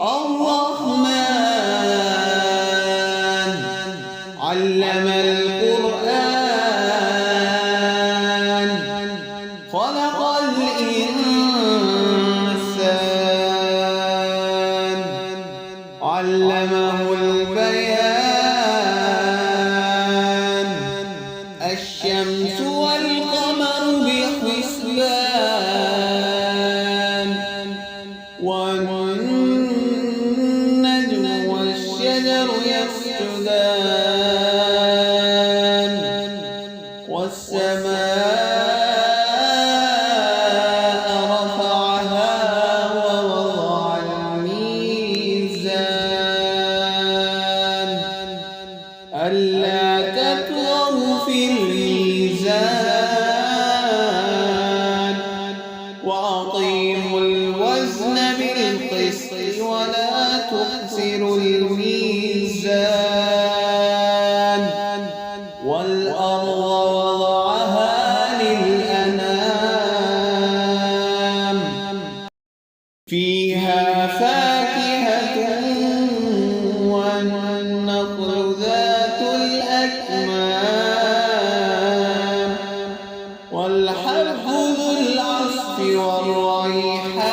الرحمن علم القرآن خلق الإنسان علمه البيان الشمس والقمر بحسبان والنجم والشجر يسجدان والسماء رفعها ووضع الميزان ألا تطغوا في الميزان وأقيموا الوزن بالقسط ولا تخسروا الميزان والأرض وضعها للأنام فيها فاكهة والنخل ذات الأكمام والحب ذو العصف والريحان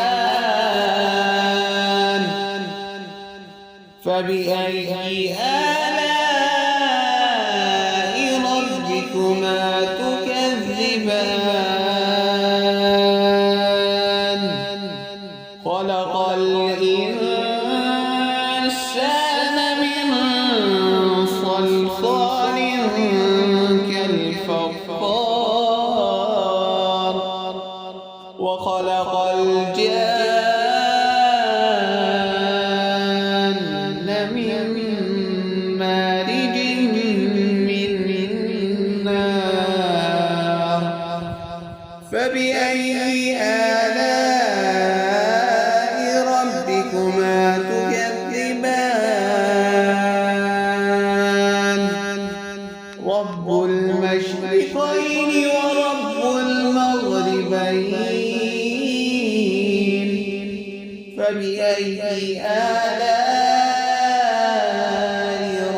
فبأي آلاء ربكما تكذبان خلق الإنسان من صلصال كالفخار وخلق الجان من مارج من نار فبأي آلاء ربكما تكذبان رب المشرقين ورب المغربين فبأي آلاء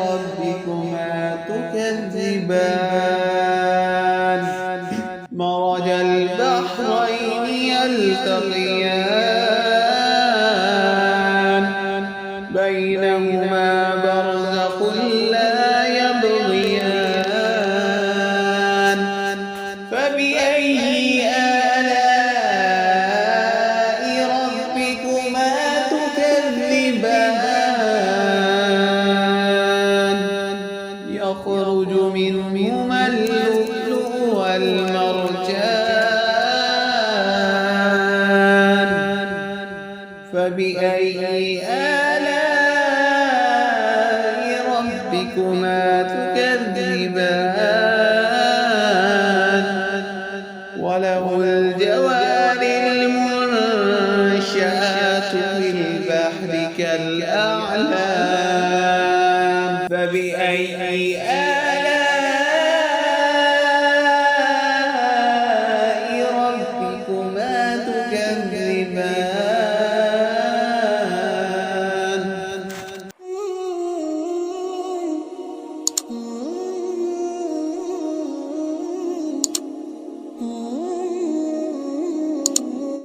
ربكما تكذبان مرج البحرين يلتقيان بينهما برزخ لا يبغيان فبأي آلاء ربكما تكذبان يخرج منهما اللؤلؤ والمرجان فبأي آلاء ربكما تكذبان وله الجوار المنشآت في البحر كالأعلام فبأي